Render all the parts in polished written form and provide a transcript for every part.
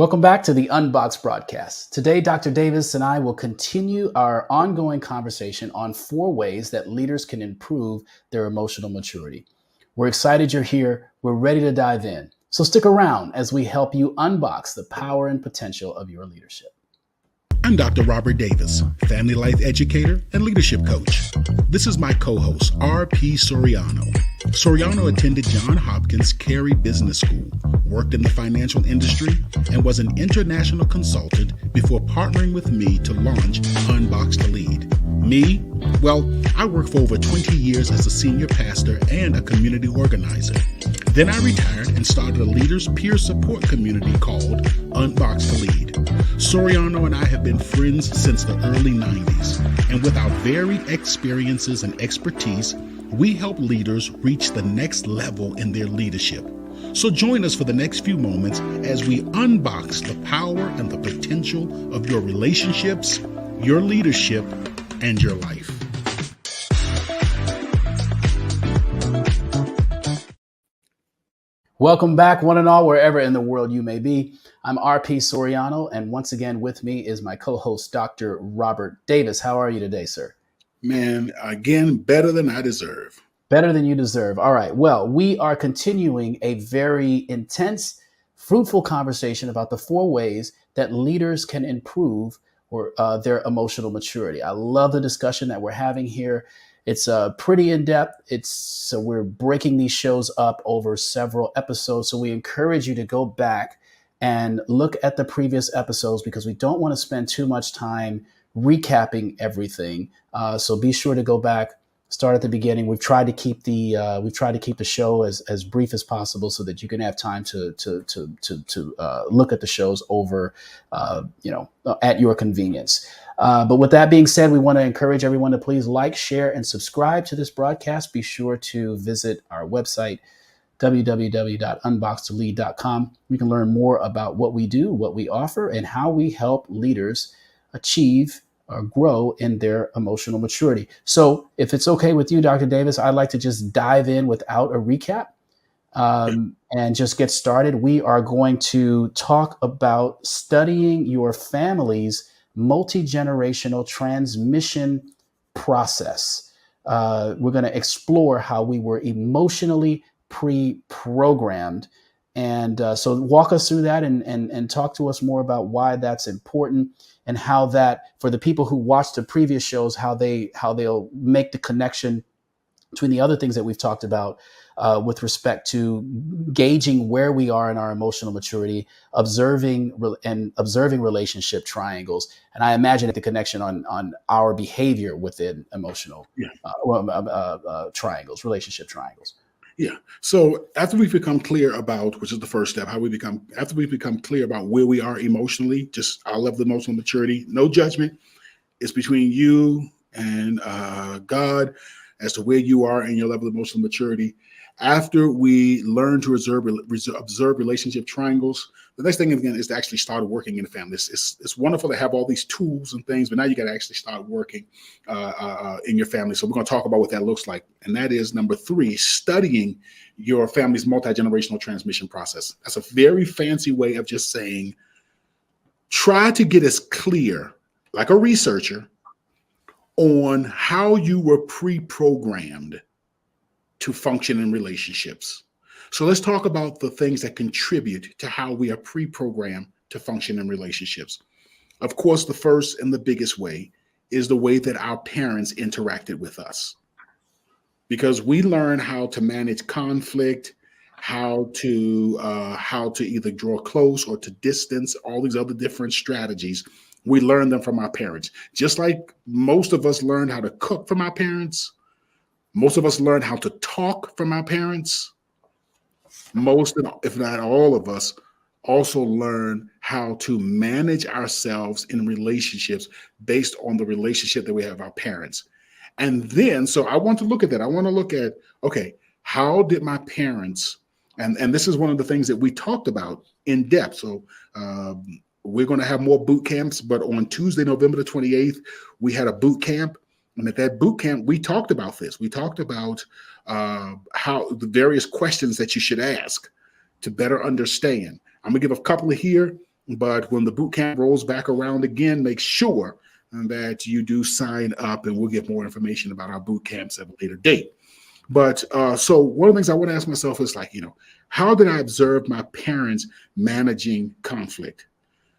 Welcome back to the UnBoxed broadcast. Today, Dr. Davis and I will continue our ongoing conversation on 4 ways that leaders can improve their emotional maturity. We're excited you're here. We're ready to dive in. So stick around as we help you unbox the power and potential of your leadership. I'm Dr. Robert Davis, family life educator and leadership coach. This is my co-host, R.P. Soriano. Soriano attended Johns Hopkins Carey Business School, worked in the financial industry, and was an international consultant before partnering with me to launch UnBoxed to Lead. Me? Well, I worked for over 20 years as a senior pastor and a community organizer. Then I retired and started a leaders peer support community called UnBoxed to Lead. Soriano and I have been friends since the early 90s, and with our varied experiences and expertise, we help leaders reach the next level in their leadership. So join us for the next few moments as we unbox the power and the potential of your relationships, your leadership, and your life. Welcome back, one and all, wherever in the world you may be. I'm R.P. Soriano, and once again with me is my co-host, Dr. Robert Davis. How are you today, sir? Man, again, better than I deserve. Better than you deserve. All right. Well, we are continuing a very intense, fruitful conversation about the 4 ways that leaders can improve their emotional maturity. I love the discussion that we're having here. It's pretty in-depth. So we're breaking these shows up over several episodes. So we encourage you to go back and look at the previous episodes because we don't want to spend too much time recapping everything. So be sure to go back, start at the beginning. We've tried to keep the show as brief as possible so that you can have time to look at the shows over, at your convenience. But with that being said, we want to encourage everyone to please like, share, and subscribe to this broadcast. Be sure to visit our website, www.unboxedtolead.com. You can learn more about what we do, what we offer, and how we help leaders achieve or grow in their emotional maturity. So if it's okay with you, Dr. Davis, I'd like to just dive in without a recap and just get started. We are going to talk about studying your family's multi-generational transmission process. We're going to explore how we were emotionally pre-programmed. And so walk us through that and talk to us more about why that's important and how that, for the people who watched the previous shows, how they'll make the connection between the other things that we've talked about with respect to gauging where we are in our emotional maturity, observing relationship triangles. And I imagine the connection on our behavior within emotional triangles, relationship triangles. Yeah. So after we become clear about, which is the first step, after we become clear about where we are emotionally, just our level of emotional maturity, no judgment. It's between you and God as to where you are in your level of emotional maturity. After we learn to observe relationship triangles, the next thing again is to actually start working in the family. It's wonderful to have all these tools and things, but now you got to actually start working in your family. So we're going to talk about what that looks like. And that is number 3, studying your family's multi-generational transmission process. That's a very fancy way of just saying, try to get as clear, like a researcher, on how you were pre-programmed to function in relationships. So let's talk about the things that contribute to how we are pre-programmed to function in relationships. Of course, the first and the biggest way is the way that our parents interacted with us. Because we learn how to manage conflict, how to either draw close or to distance, all these other different strategies. We learn them from our parents. Just like most of us learned how to cook from our parents, most of us learn how to talk from our parents. Most, if not all of us, also learn how to manage ourselves in relationships based on the relationship that we have with our parents. And then, so I want to look at that. I want to look at, okay, how did my parents, and this is one of the things that we talked about in depth. So we're going to have more boot camps, but on Tuesday, November the 28th, we had a boot camp. And at that boot camp, we talked about this. We talked about how the various questions that you should ask to better understand. I'm going to give a couple of here, But when the boot camp rolls back around again, make sure that you do sign up, and we'll get more information about our boot camps at a later date. But so one of the things I want to ask myself is like, how did I observe my parents managing conflict?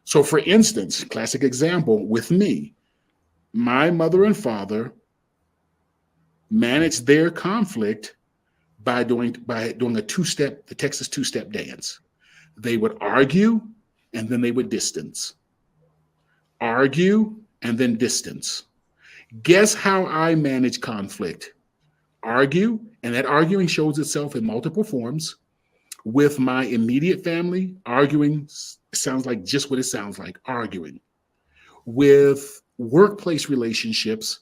So, for instance, classic example with me, my mother and father managed their conflict by doing the Texas two-step dance. They would argue and then they would distance, argue and then distance. Guess how I manage conflict? Argue, and that arguing shows itself in multiple forms. With my immediate family, arguing sounds like just what it sounds like, arguing. With workplace relationships,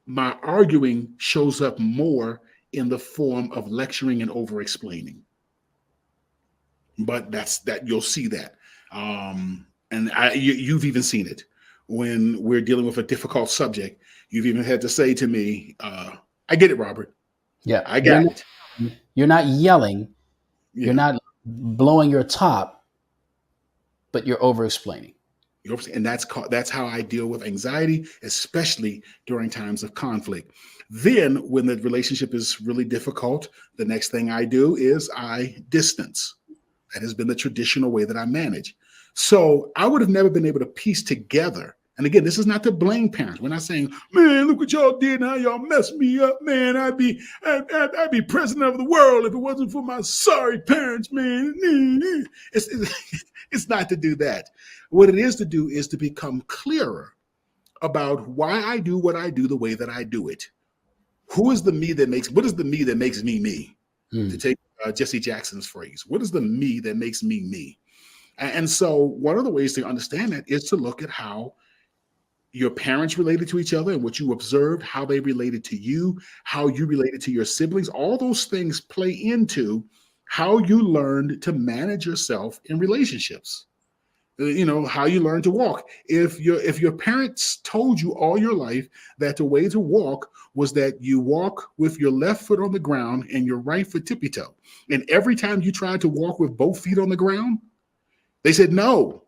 my arguing shows up more in the form of lecturing and over explaining. But that you'll see that. And you've even seen it when we're dealing with a difficult subject. You've even had to say to me, I get it, Robert. Yeah. I got it. You're not yelling. Yeah. You're not blowing your top, but you're over explaining. And that's how I deal with anxiety, especially during times of conflict. Then when the relationship is really difficult, the next thing I do is I distance. That has been the traditional way that I manage. So I would have never been able to piece together. And again, this is not to blame parents. We're not saying, man, look what y'all did. How y'all messed me up, man. I'd be president of the world if it wasn't for my sorry parents, man. It's not to do that. What it is to do is to become clearer about why I do what I do the way that I do it. What is the me that makes me me? To take Jesse Jackson's phrase, what is the me that makes me me? And so one of the ways to understand that is to look at how your parents related to each other and what you observed, how they related to you, how you related to your siblings. All those things play into how you learned to manage yourself in relationships. How you learn to walk. If your parents told you all your life that the way to walk was that you walk with your left foot on the ground and your right foot tippy toe, and every time you tried to walk with both feet on the ground, they said, no,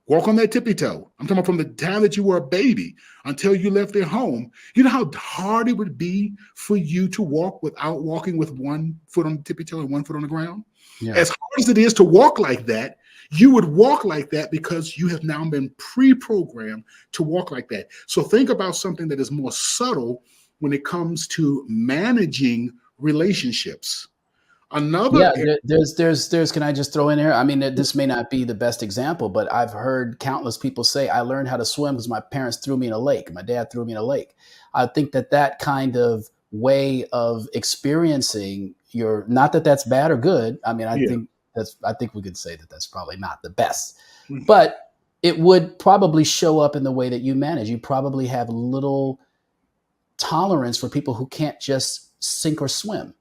walk on that tippy toe. I'm talking about from the time that you were a baby until you left their home. You know how hard it would be for you to walk without walking with one foot on the tippy toe and one foot on the ground? Yeah. As hard as it is to walk like that, you would walk like that because you have now been pre-programmed to walk like that. So think about something that is more subtle when it comes to managing relationships. There's can I just throw in here? I mean, this may not be the best example, but I've heard countless people say, I learned how to swim because my parents threw me in a lake. My dad threw me in a lake. I think that kind of way of experiencing not that that's bad or good. I mean, I think we could say that that's probably not the best, but it would probably show up in the way that you manage. You probably have little tolerance for people who can't just sink or swim.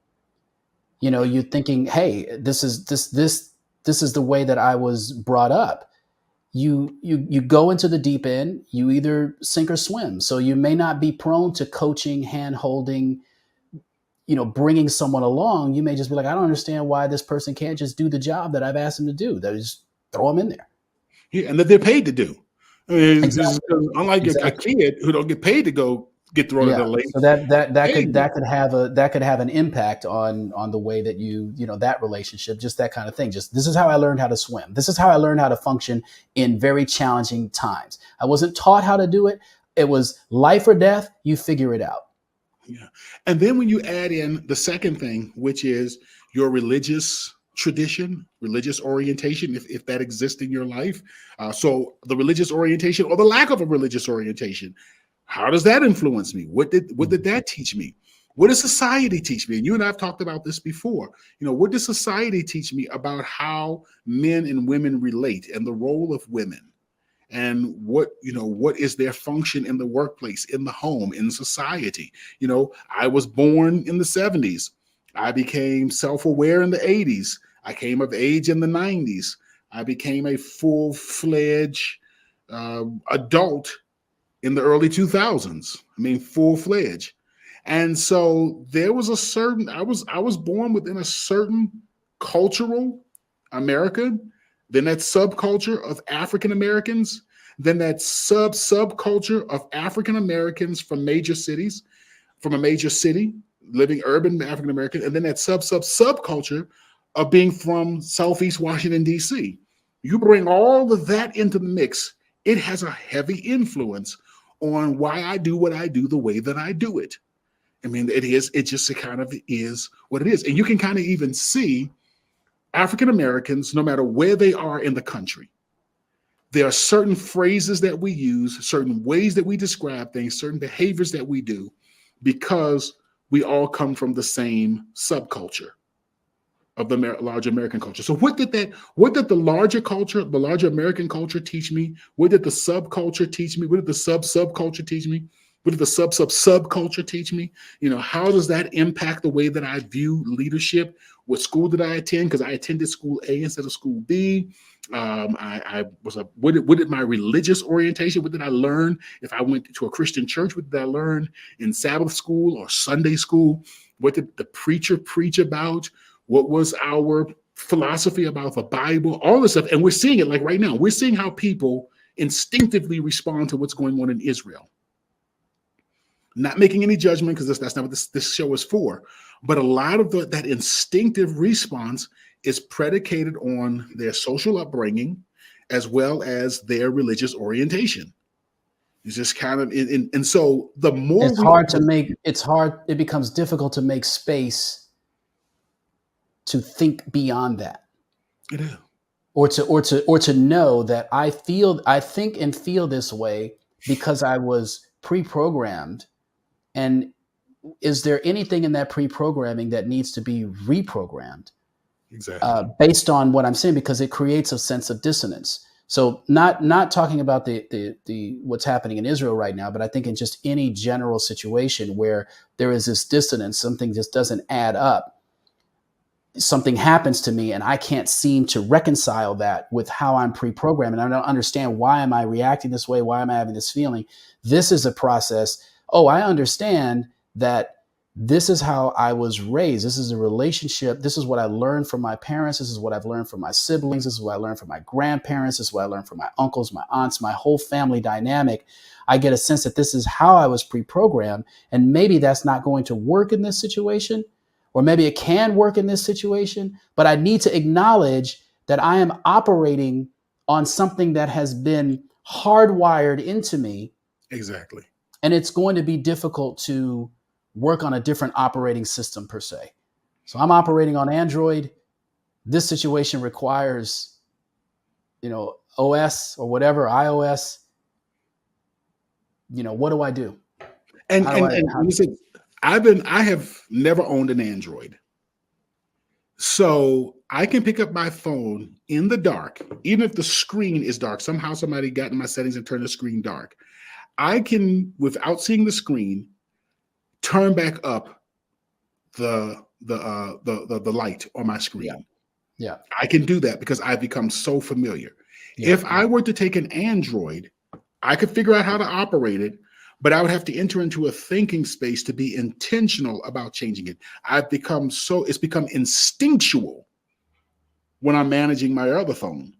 You're thinking, hey, this is the way that I was brought up. You go into the deep end, you either sink or swim. So you may not be prone to coaching, hand holding, bringing someone along. You may just be like, I don't understand why this person can't just do the job that I've asked them to do. They just throw them in there. Yeah, and that they're paid to do. I mean, exactly. Unlike a kid who don't get paid to get thrown in the lake. So that could have an impact on the way that that relationship, just that kind of thing. Just, this is how I learned how to swim. This is how I learned how to function in very challenging times. I wasn't taught how to do it. It was life or death. You figure it out. Yeah. And then when you add in the second thing, which is your religious tradition, religious orientation, if that exists in your life. So the religious orientation or the lack of a religious orientation, how does that influence me? What did that teach me? What does society teach me? And you and I have talked about this before. What does society teach me about how men and women relate and the role of women? And what is their function in the workplace, in the home, in society? I was born in the 70s. I became self-aware in the 80s. I came of age in the 90s. I became a full-fledged adult in the early 2000s. I mean, full-fledged. And so there was I was born within a certain cultural America then that subculture of African Americans, then that subculture of African Americans from major cities, from a major city, living urban African American, and then that subculture of being from Southeast Washington, D.C. You bring all of that into the mix, it has a heavy influence on why I do what I do the way that I do it. I mean, it just kind of is what it is. And you can kind of even see African Americans, no matter where they are in the country, there are certain phrases that we use, certain ways that we describe things, certain behaviors that we do, because we all come from the same subculture of the large American culture. So what did the larger culture, the larger American culture teach me? What did the subculture teach me? What did the subculture teach me? What did the subculture teach me? How does that impact the way that I view leadership? What school did I attend? Because I attended school A instead of school B. What did my religious orientation? What did I learn? If I went to a Christian church, what did I learn in Sabbath school or Sunday school? What did the preacher preach about? What was our philosophy about the Bible? All this stuff. And we're seeing it like right now. We're seeing how people instinctively respond to what's going on in Israel. Not making any judgment, because that's not what this show is for. But a lot of that instinctive response is predicated on their social upbringing as well as their religious orientation. It's just kind of, and so the more it becomes difficult to make space to think beyond that. It is. Or to know that I think and feel this way because I was pre-programmed. And is there anything in that pre-programming that needs to be reprogrammed? Exactly. Based on what I'm saying, because it creates a sense of dissonance. So not talking about the what's happening in Israel right now, but I think in just any general situation where there is this dissonance, something just doesn't add up. Something happens to me and I can't seem to reconcile that with how I'm pre-programmed. And I don't understand, why am I reacting this way? Why am I having this feeling? This is a process. Oh, I understand that this is how I was raised. This is a relationship. This is what I learned from my parents. This is what I've learned from my siblings. This is what I learned from my grandparents. This is what I learned from my uncles, my aunts, my whole family dynamic. I get a sense that this is how I was pre-programmed. And maybe that's not going to work in this situation, or maybe it can work in this situation, but I need to acknowledge that I am operating on something that has been hardwired into me. Exactly. And it's going to be difficult to work on a different operating system per se. So I'm operating on Android. This situation requires, OS or whatever, iOS. What do I do? And I have never owned an Android. So I can pick up my phone in the dark, even if the screen is dark. Somehow somebody got in my settings and turned the screen dark. I can, without seeing the screen, turn back up the light on my screen. Yeah. I can do that because I've become so familiar. Yeah. If I were to take an Android, I could figure out how to operate it, but I would have to enter into a thinking space to be intentional about changing it. It's become instinctual when I'm managing my other phone.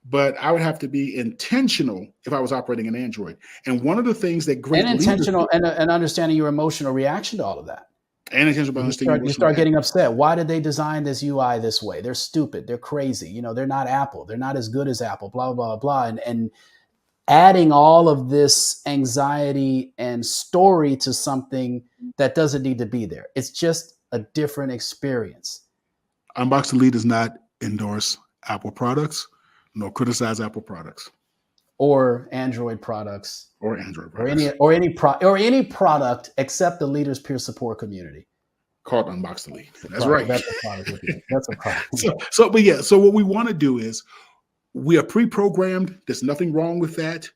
But I would have to be intentional if I was operating an Android. And one of the things that great intentional and understanding your emotional reaction to all of that. And intentional you start getting upset. Why did they design this UI this way? They're stupid. They're crazy. They're not Apple. They're not as good as Apple. Blah blah blah. And adding all of this anxiety and story to something that doesn't need to be there. It's just a different experience. UnBoxed Elite does not endorse Apple products, nor criticize Apple products, or Android products, or any product except the Leaders Peer Support Community called UnBoxed Elite. That's right. That's a product. That's a product. So what we want to do is, we are pre-programmed. There's nothing wrong with that.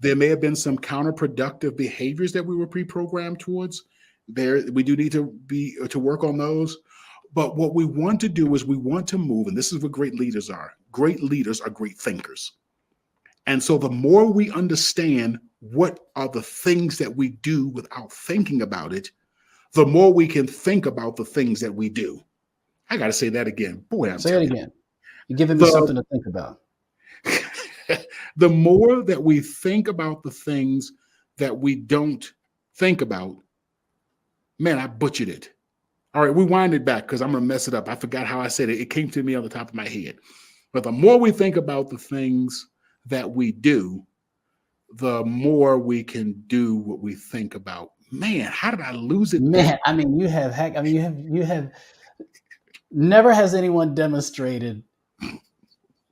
There may have been some counterproductive behaviors that we were pre-programmed towards. We do need to work on those. But what we want to do is we want to move, and this is what great leaders are. Great leaders are great thinkers. And so the more we understand what are the things that we do without thinking about it, the more we can think about the things that we do. I got to say that again. Boy, say it again. You're giving me The something to think about. the more that we think about the things that we don't think about, man, I butchered it. All right, we wind it back because I'm going to mess it up. I forgot how I said it. It came to me on the top of my head. But the more we think about the things that we do, the more we can do what we think about. Man, how did I lose it there? Man, I mean, you have hack. I mean, you have. Never has anyone demonstrated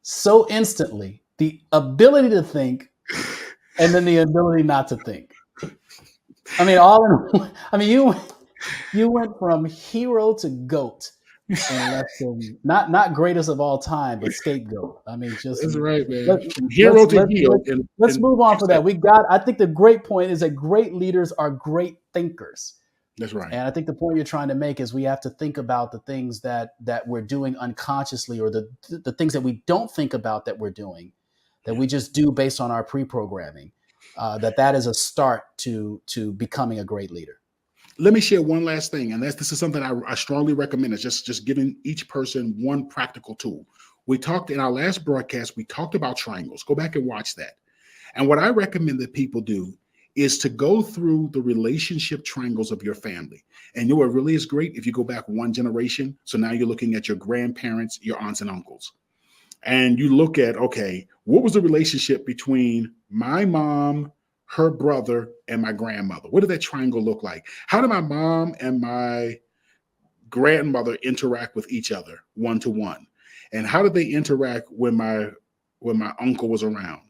so instantly the ability to think and then the ability not to think. I mean, all in. I mean, you went from hero to goat in less than not greatest of all time, but scapegoat. I mean, just That's right, let, man. From hero to heel let's in move on few for that. seconds. We got. I think the great point is that great leaders are great thinkers. That's right. And I think the point you're trying to make is we have to think about the things that we're doing unconsciously, or the things that we don't think about that we're doing, that Yeah. we just do based on our pre-programming. That is a start to becoming a great leader. Let me share one last thing, and this is something I strongly recommend. It's just giving each person one practical tool. We talked in our last broadcast. We talked about triangles. Go back and watch that. And what I recommend that people do is to go through the relationship triangles of your family. And you know what really is great if you go back one generation. So now you're looking at your grandparents, your aunts and uncles, and you look at, okay, what was the relationship between my mom, her brother, and my grandmother? What did that triangle look like? How did my mom and my grandmother interact with each other one to one? And how did they interact when my uncle was around?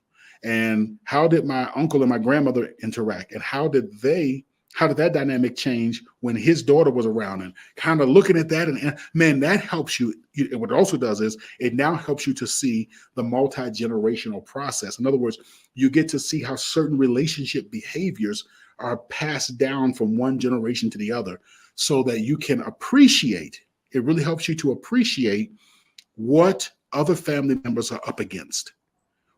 And how did my uncle and my grandmother interact? And how did that dynamic change when his daughter was around? And kind of looking at that, and man, that helps you. What it also does is it now helps you to see the multi-generational process. In other words, you get to see how certain relationship behaviors are passed down from one generation to the other, so that you can appreciate. It really helps you to appreciate what other family members are up against,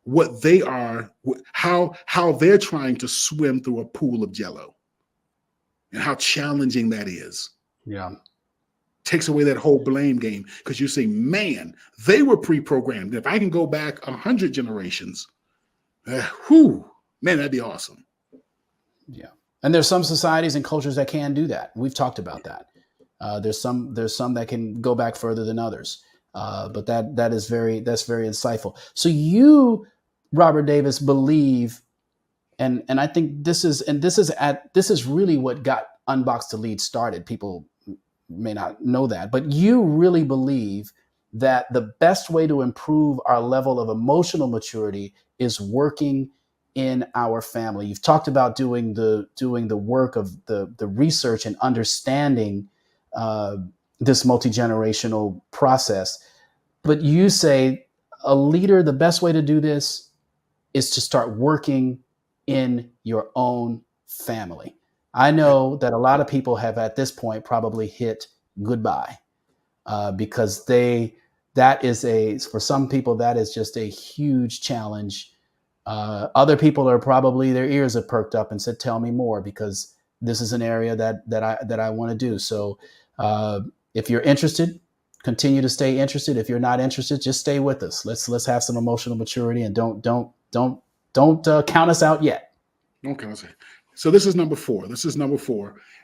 what they are, how they're trying to swim through a pool of jello, and how challenging that is. Yeah. Takes away that whole blame game, because you say, man, they were pre-programmed. If I can go back 100 generations, whew, man, that'd be awesome. Yeah. And there's some societies and cultures that can do that. We've talked about that. There's some that can go back further than others. But that's very insightful. So you, Robert Davis, believe, and I think this is really what got Unboxed to Lead started. People may not know that, but you really believe that the best way to improve our level of emotional maturity is working in our family. You've talked about doing the work of the research and understanding uh, this multi-generational process, but you say a leader, the best way to do this is to start working in your own family. I know that a lot of people have at this point probably hit goodbye because that is for some people that is just a huge challenge. Other people are probably, their ears have perked up and said, "Tell me more," because this is an area that I want to do. So if you're interested, continue to stay interested. If you're not interested, just stay with us. Let's have some emotional maturity, and don't count us out yet. Okay, let's see. So this is number four.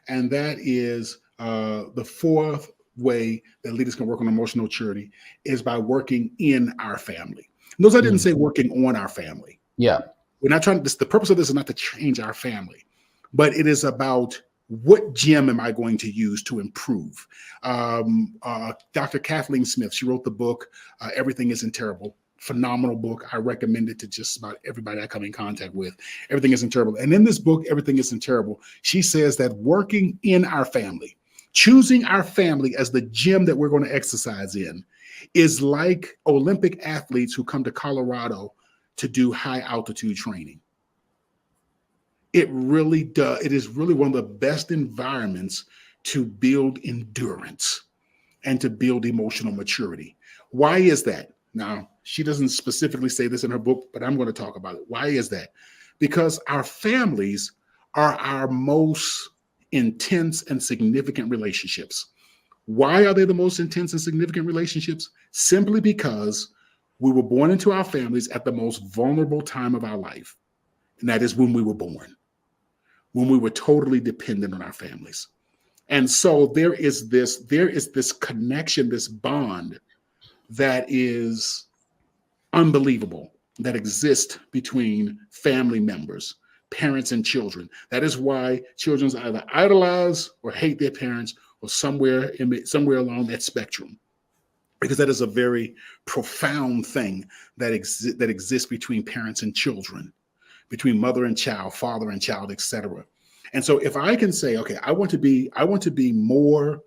And that is the fourth way that leaders can work on emotional maturity is by working in our family. Notice I didn't Mm. say working on our family. Yeah. We're not trying to. The purpose of this is not to change our family, but it is about what gem am I going to use to improve. Dr. Kathleen Smith, she wrote the book "Everything Isn't Terrible." Phenomenal book. I recommend it to just about everybody I come in contact with. Everything Isn't Terrible. And in this book, Everything Isn't Terrible, she says that working in our family, choosing our family as the gym that we're going to exercise in, is like Olympic athletes who come to Colorado to do high altitude training. It really does. It is really one of the best environments to build endurance and to build emotional maturity. Why is that? Now, she doesn't specifically say this in her book, but I'm going to talk about it. Why is that? Because our families are our most intense and significant relationships. Why are they the most intense and significant relationships? Simply because we were born into our families at the most vulnerable time of our life. And that is when we were born, when we were totally dependent on our families. And so there is this connection, this bond that is unbelievable that exists between family members, parents and children. That is why children either idolize or hate their parents, or somewhere along that spectrum, because that is a very profound thing that exists between parents and children, between mother and child, father and child, etc. And so if I can say, okay, I want to be more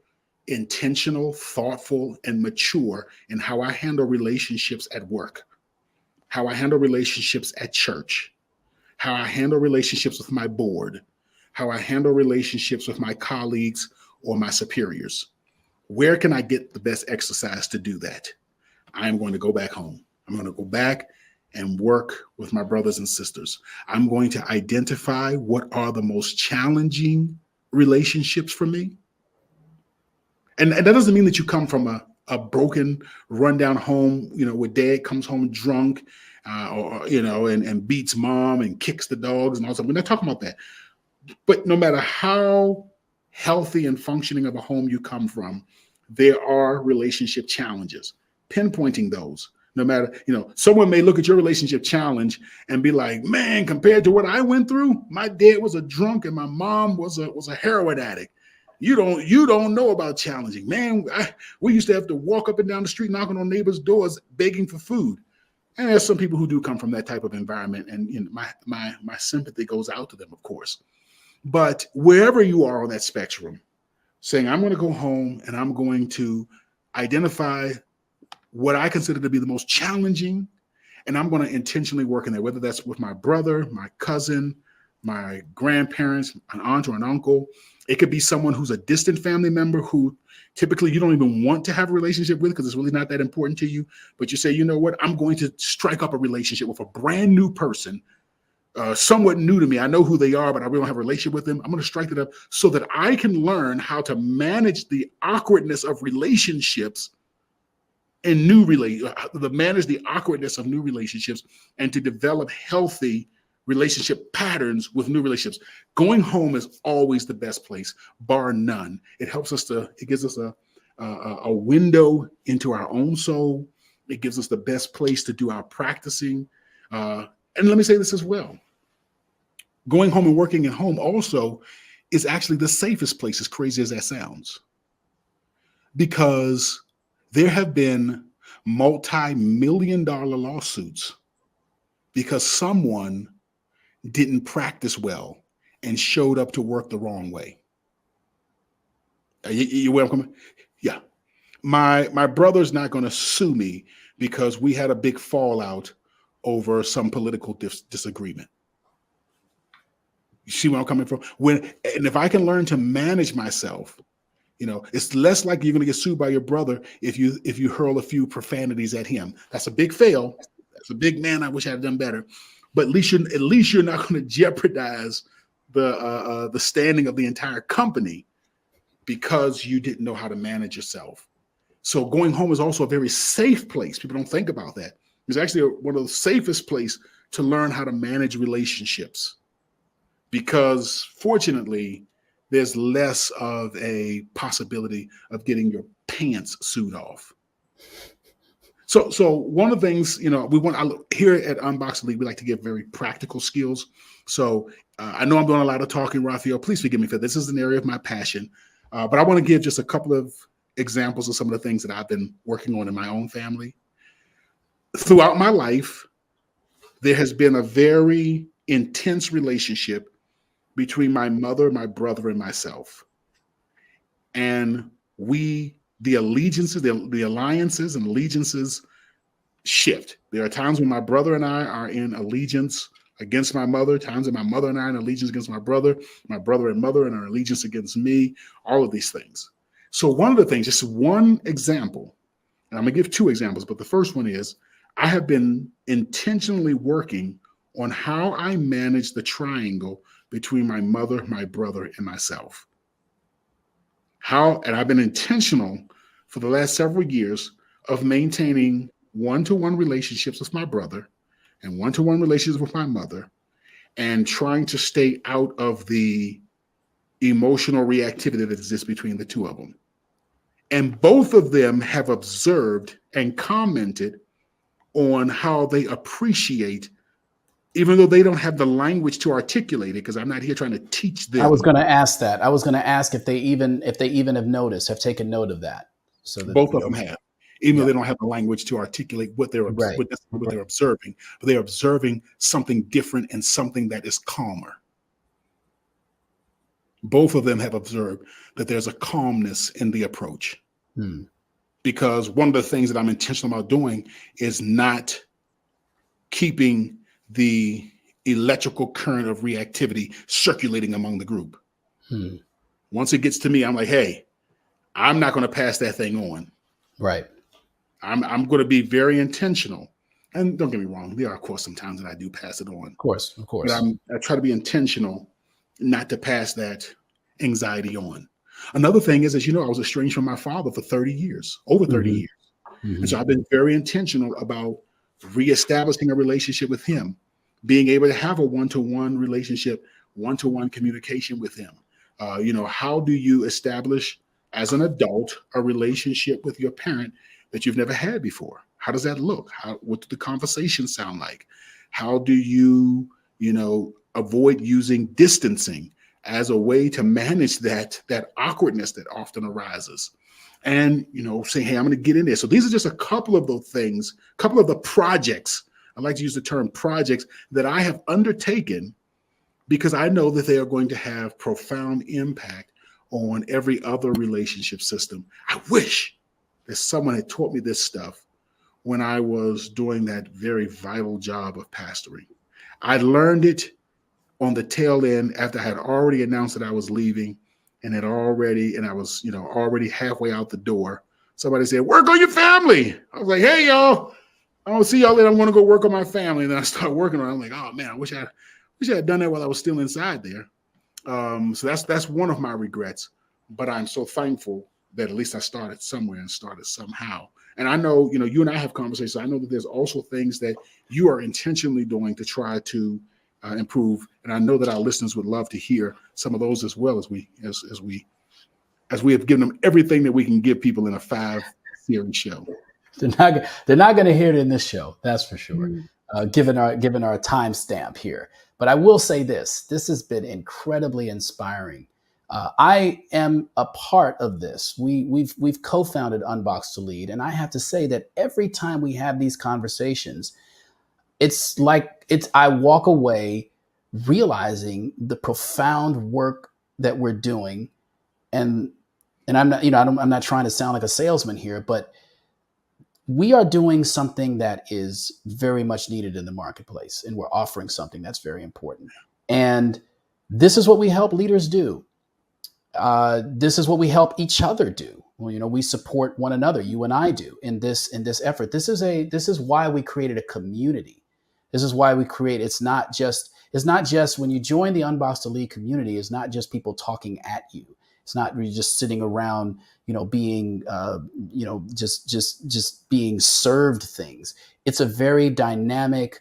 intentional, thoughtful, and mature in how I handle relationships at work, how I handle relationships at church, how I handle relationships with my board, how I handle relationships with my colleagues or my superiors. Where can I get the best exercise to do that? I'm going to go back home. I'm going to go back and work with my brothers and sisters. I'm going to identify what are the most challenging relationships for me. And that doesn't mean that you come from a broken, rundown home, where dad comes home drunk, and beats mom and kicks the dogs and all that. We're not talking about that. But no matter how healthy and functioning of a home you come from, there are relationship challenges. Pinpointing those, no matter, someone may look at your relationship challenge and be like, man, compared to what I went through, my dad was a drunk and my mom was a heroin addict. You don't know about challenging, man. We used to have to walk up and down the street knocking on neighbors' doors begging for food. And there's some people who do come from that type of environment, and my sympathy goes out to them, of course. But wherever you are on that spectrum, saying, I'm going to go home and I'm going to identify what I consider to be the most challenging, and I'm going to intentionally work in there, whether that's with my brother, my cousin, my grandparents, an aunt or an uncle. It could be someone who's a distant family member who typically you don't even want to have a relationship with because it's really not that important to you. But you say, you know what, I'm going to strike up a relationship with a brand new person, somewhat new to me. I know who they are, but I really don't have a relationship with them. I'm going to strike it up so that I can learn how to manage the awkwardness of relationships and manage the awkwardness of new relationships, and to develop healthy relationship patterns with new relationships. Going home is always the best place, bar none. It gives us a window into our own soul. It gives us the best place to do our practicing. And let me say this as well. Going home and working at home also is actually the safest place, as crazy as that sounds, because there have been multi-million-dollar lawsuits because someone didn't practice well and showed up to work the wrong way. You welcome? Yeah. My brother's not going to sue me because we had a big fallout over some political disagreement. You see where I'm coming from? And if I can learn to manage myself, it's less like you're going to get sued by your brother if you hurl a few profanities at him. That's a big fail. That's a big man. I wish I had done better. But at least you're not going to jeopardize the standing of the entire company because you didn't know how to manage yourself. So going home is also a very safe place. People don't think about that. It's actually one of the safest places to learn how to manage relationships, because fortunately, there's less of a possibility of getting your pants sewed off. So one of the things, here at UnBoxed Elite, we like to give very practical skills. So I know I'm doing a lot of talking, Raphael. Please forgive me for this. This is an area of my passion. But I want to give just a couple of examples of some of the things that I've been working on in my own family. Throughout my life, there has been a very intense relationship between my mother, my brother, and myself. And the alliances and allegiances shift. There are times when my brother and I are in allegiance against my mother, times when my mother and I are in allegiance against my brother and mother and our allegiance against me, all of these things. So one of the things, just one example, and I'm going to give two examples, but the first one is I have been intentionally working on how I manage the triangle between my mother, my brother, and myself. And I've been intentional for the last several years of maintaining one-to-one relationships with my brother and one-to-one relationships with my mother, and trying to stay out of the emotional reactivity that exists between the two of them. And both of them have observed and commented on how they appreciate, even though they don't have the language to articulate it, because I'm not here trying to teach I was them. going to ask that. I was going to ask if they even have noticed, have taken note of that, so that Both of them have, even though yeah, they don't have the language to articulate what right, what they're observing, but they're observing something different and something that is calmer. Both of them have observed that there's a calmness in the approach. hmm. Because one of the things that I'm intentional about doing is not keeping the electrical current of reactivity circulating among the group. Hmm. Once it gets to me, I'm like, hey, I'm not going to pass that thing on. Right. I'm going to be very intentional. And don't get me wrong, there are, of course, some times that I do pass it on. Of But course. I try to be intentional not to pass that anxiety on. Another thing is, as you know, I was estranged from my father for 30 years, over 30 Hmm. years. And Hmm. so I've been very intentional about reestablishing a relationship with him, being able to have a one-to-one relationship, one-to-one communication with him. How do you establish as an adult a relationship with your parent that you've never had before? How does that look? What do the conversations sound like? How do avoid using distancing as a way to manage that awkwardness that often arises? And say, hey, I'm going to get in there. So these are just a couple of those things, a couple of the projects. I like to use the term projects that I have undertaken because I know that they are going to have profound impact on every other relationship system. I wish that someone had taught me this stuff when I was doing that very vital job of pastoring. I learned it on the tail end after I had already announced that I was leaving, and I was, already halfway out the door. Somebody said, "Work on your family." I was like, "Hey, y'all, I don't see y'all later. I want to go work on my family." And then I started working on it. I'm like, "Oh man, I wish I had done that while I was still inside there." So that's one of my regrets. But I'm so thankful that at least I started somewhere and started somehow. And I know, you and I have conversations. I know that there's also things that you are intentionally doing to try to improve. And I know that our listeners would love to hear some of those as well, as we have given them everything that we can give people in a 5-series show. They're not going to hear it in this show. That's for sure. Given our timestamp here, but I will say this: this has been incredibly inspiring. I am a part of this. We've co-founded Unboxed to Lead, and I have to say that every time we have these conversations, it's like I walk away realizing the profound work that we're doing, and I'm not, I'm not trying to sound like a salesman here, but we are doing something that is very much needed in the marketplace, and we're offering something that's very important. And this is what we help leaders do. This is what we help each other do. Well, we support one another. You and I do in this effort. This is why we created a community. This is why we create. It's not just when you join the Unboxed to Lead community. It's not just people talking at you. It's not really just sitting around, being, just being served things. It's a very dynamic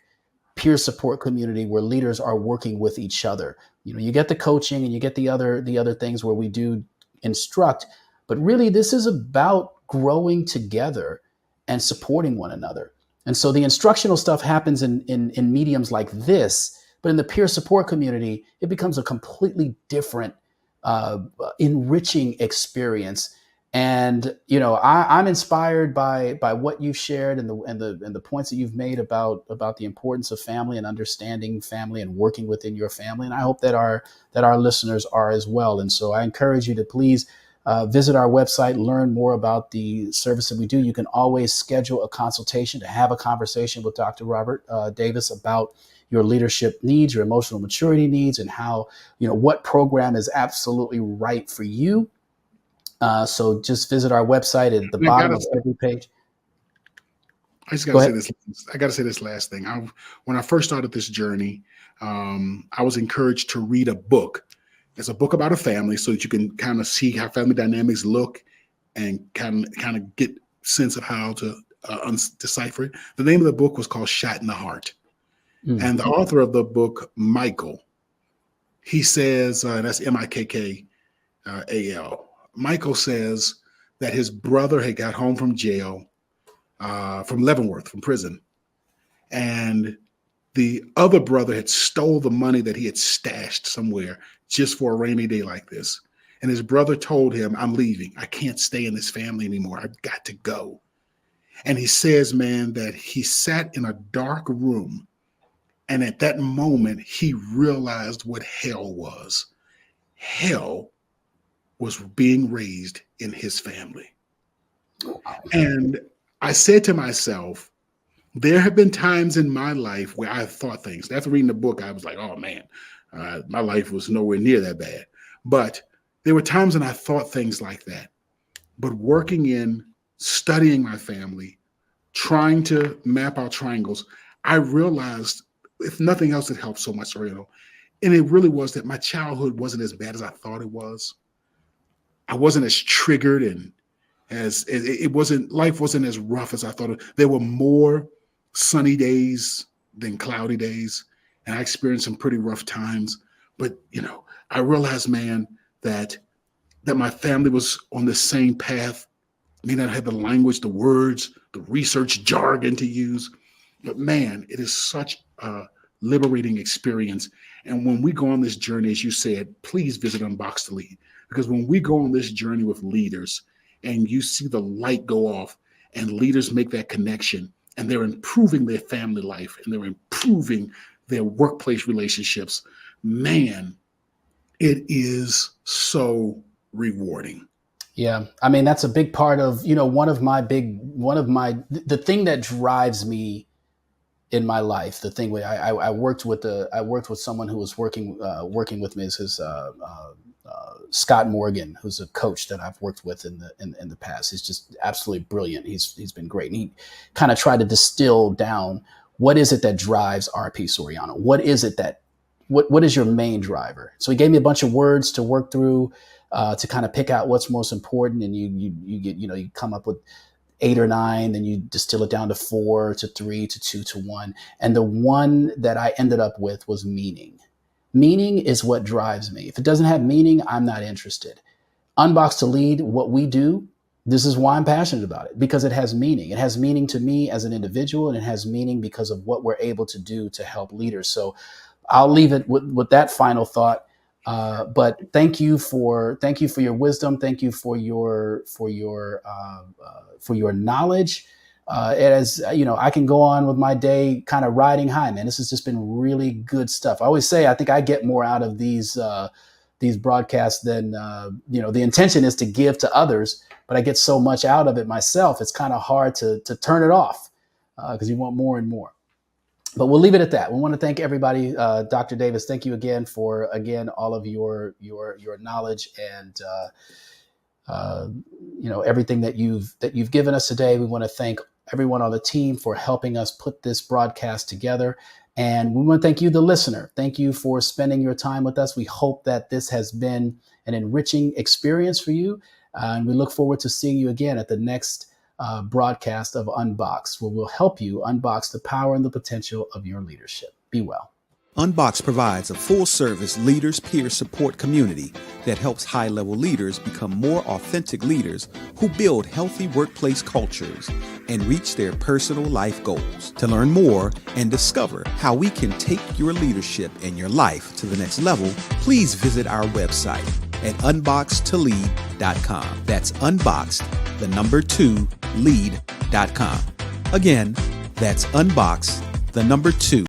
peer support community where leaders are working with each other. You get the coaching and you get the other things where we do instruct, but really this is about growing together and supporting one another. And so the instructional stuff happens in mediums like this, but in the peer support community, it becomes a completely different, uh, enriching experience. And I'm inspired by what you've shared and the points that you've made about the importance of family and understanding family and working within your family. And I hope that our listeners are as well. And so I encourage you to please visit our website, learn more about the service that we do. You can always schedule a consultation to have a conversation with Dr. Robert Davis about your leadership needs, your emotional maturity needs, and how, what program is absolutely right for you. So just visit our website at the And bottom of every page. I just got Go to say ahead. this. I got to say this last thing. When I first started this journey, I was encouraged to read a book It's a book about a family so that you can kind of see how family dynamics look and kind of get sense of how to decipher it. The name of the book was called Shot in the Heart. And the author of the book, Michael, he says, that's Mikkal. Michael says that his brother had got home from jail, from Leavenworth, from prison. And the other brother had stole the money that he had stashed somewhere just for a rainy day like this. And his brother told him, I'm leaving. I can't stay in this family anymore. I've got to go. And he says, man, that he sat in a dark room. And at that moment, he realized what hell was. Hell was being raised in his family. And I said to myself, there have been times in my life where I thought things. After reading the book, I was like, oh, man, my life was nowhere near that bad. But there were times when I thought things like that. But working in, studying my family, trying to map out triangles, I realized, if nothing else, it helped so much, and it really was that my childhood wasn't as bad as I thought it was. I wasn't as triggered, and as it wasn't, life wasn't as rough as I thought. There were more sunny days than cloudy days, and I experienced some pretty rough times. But I realized, man, that my family was on the same path. I may not have the language, the words, the research jargon to use, but man, it is such a liberating experience. And when we go on this journey, as you said, please visit UnBoxed to Lead, because when we go on this journey with leaders and you see the light go off and leaders make that connection and they're improving their family life and they're improving their workplace relationships, man, it is so rewarding. Yeah. I mean, that's a big part of, the thing that drives me in my life, the thing where I worked with someone who was working with me, is Scott Morgan, who's a coach that I've worked with in the past. He's just absolutely brilliant. He's been great. And he kind of tried to distill down, what is it that drives RP Soriano? What is it what is your main driver? So he gave me a bunch of words to work through, to kind of pick out what's most important. And you get, you come up with 8 or 9, then you distill it down to 4 to 3 to 2 to 1. And the one that I ended up with was meaning. Meaning is what drives me. If it doesn't have meaning, I'm not interested. UnBoxed to Lead, what we do, this is why I'm passionate about it, because it has meaning. It has meaning to me as an individual, and it has meaning because of what we're able to do to help leaders. So I'll leave it with that final thought. But thank you for your wisdom. Thank you for your knowledge. As I can go on with my day kind of riding high, man. This has just been really good stuff. I always say, I think I get more out of these broadcasts than, the intention is to give to others, but I get so much out of it myself. It's kind of hard to turn it off, because you want more and more. But we'll leave it at that. We want to thank everybody. Dr. Davis, thank you again for all of your knowledge and everything that you've given us today. We want to thank everyone on the team for helping us put this broadcast together. And we want to thank you, the listener. Thank you for spending your time with us. We hope that this has been an enriching experience for you. And we look forward to seeing you again at the next broadcast of UnBoxed, where we'll help you unbox the power and the potential of your leadership. Be well. UnBoxed provides a full-service leaders peer support community that helps high-level leaders become more authentic leaders who build healthy workplace cultures and reach their personal life goals. To learn more and discover how we can take your leadership and your life to the next level, please visit our website at unboxedtolead.com. That's unboxed, 2, lead.com. Again, that's unboxed, 2,